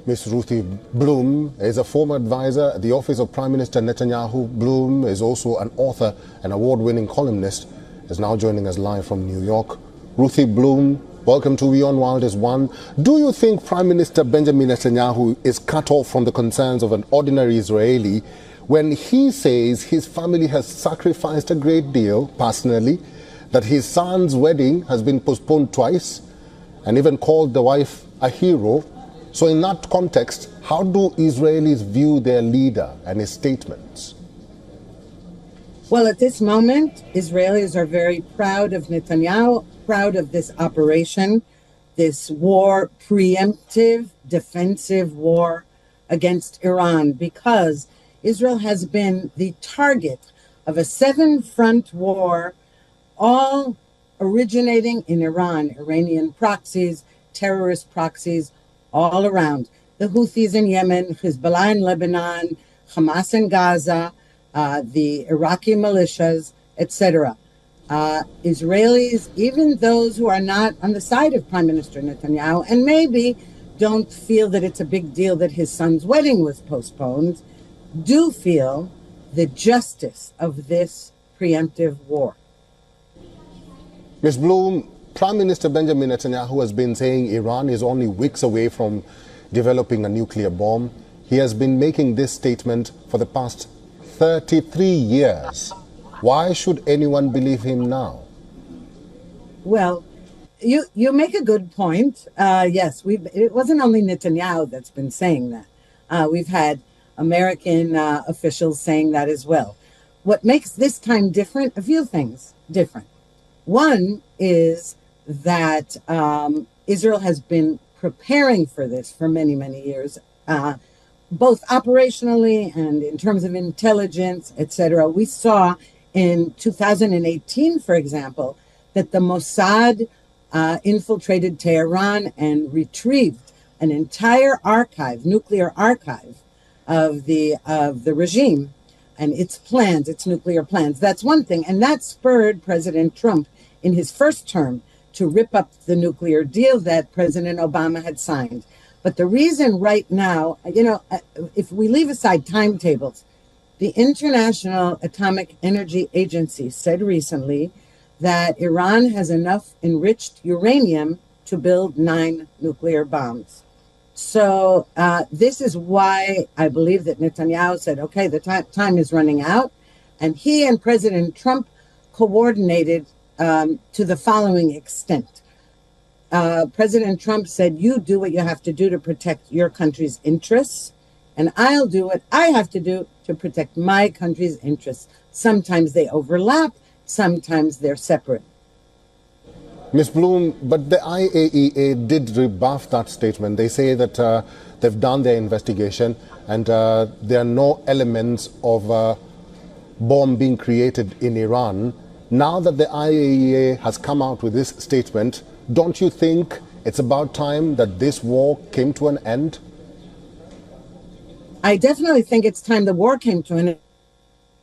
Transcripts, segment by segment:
Ms. Ruthie Bloom is a former advisor at the office of Prime Minister Netanyahu. Bloom is also an author and award-winning columnist, is now joining us live from New York. Ruthie Bloom, welcome to Beyond Wildest One. Do you think Prime Minister Benjamin Netanyahu is cut off from the concerns of an ordinary Israeli when he says his family has sacrificed a great deal personally, that his son's wedding has been postponed twice, and even called the wife a hero? So in that context, how do Israelis view their leader and his statements? Well, at this moment, Israelis are very proud of Netanyahu, proud of this operation, this war, preemptive, defensive war against Iran, because Israel has been the target of a 7-front war, all originating in Iran, Iranian proxies, terrorist proxies, all around. The Houthis in Yemen, Hezbollah in Lebanon, Hamas in Gaza, the Iraqi militias, etc. Israelis, even those who are not on the side of Prime Minister Netanyahu, and maybe don't feel that it's a big deal that his son's wedding was postponed, do feel the justice of this preemptive war. Ms. Bloom, Prime Minister Benjamin Netanyahu has been saying Iran is only weeks away from developing a nuclear bomb. He has been making this statement for the past 33 years. Why should anyone believe him now? Well, you make a good point. Yes, it wasn't only Netanyahu that's been saying that. We've had American officials saying that as well. What makes this time different? A few things different. One is that Israel has been preparing for this for many, many years, both operationally and in terms of intelligence, etc. We saw in 2018, for example, that the Mossad infiltrated Tehran and retrieved an entire archive, nuclear archive of the regime and its plans, its nuclear plans. That's one thing. And that spurred President Trump in his first term to rip up the nuclear deal that President Obama had signed. But the reason right now, if we leave aside timetables, the International Atomic Energy Agency said recently that Iran has enough enriched uranium to build 9 nuclear bombs. So this is why I believe that Netanyahu said, okay, the time is running out. And he and President Trump coordinated to the following extent. President Trump said, you do what you have to do to protect your country's interests, and I'll do what I have to do to protect my country's interests. Sometimes they overlap, sometimes they're separate. Ms. Bloom, but the IAEA did rebuff that statement. They say that they've done their investigation and there are no elements of bomb being created in Iran. Now that the IAEA has come out with this statement, don't you think it's about time that this war came to an end? I definitely think it's time the war came to an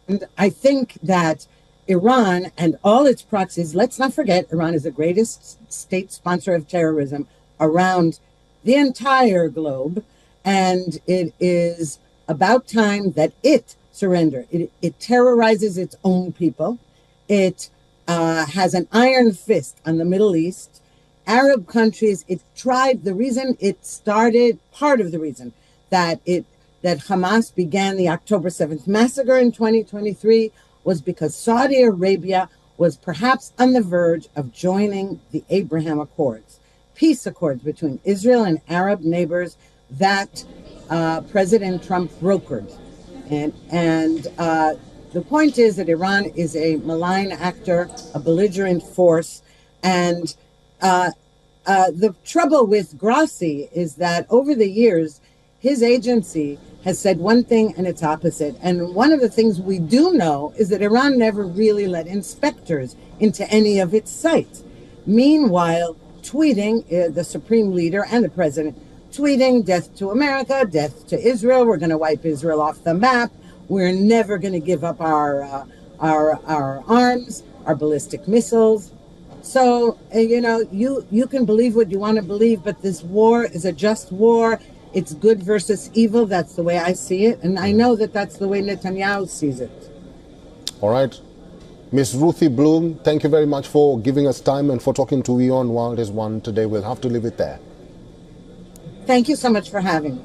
end. I think that Iran and all its proxies, let's not forget, Iran is the greatest state sponsor of terrorism around the entire globe. And it is about time that it surrender. It terrorizes its own people. It has an iron fist on the Middle East. Arab countries, it tried, the reason it started, part of the reason that Hamas began the October 7th massacre in 2023 was because Saudi Arabia was perhaps on the verge of joining the Abraham Accords, peace accords between Israel and Arab neighbors that President Trump brokered. And the point is that Iran is a malign actor, a belligerent force. And the trouble with Grassi is that over the years, his agency has said one thing and its opposite. And one of the things we do know is that Iran never really let inspectors into any of its sites. Meanwhile, tweeting, the supreme leader and the president, tweeting death to America, death to Israel, we're going to wipe Israel off the map, we're never going to give up our arms, our ballistic missiles. So, you can believe what you want to believe, but this war is a just war. It's good versus evil. That's the way I see it. And I know that that's the way Netanyahu sees it. All right. Miss Ruthie Bloom, thank you very much for giving us time and for talking to WION World is One today. We'll have to leave it there. Thank you so much for having me.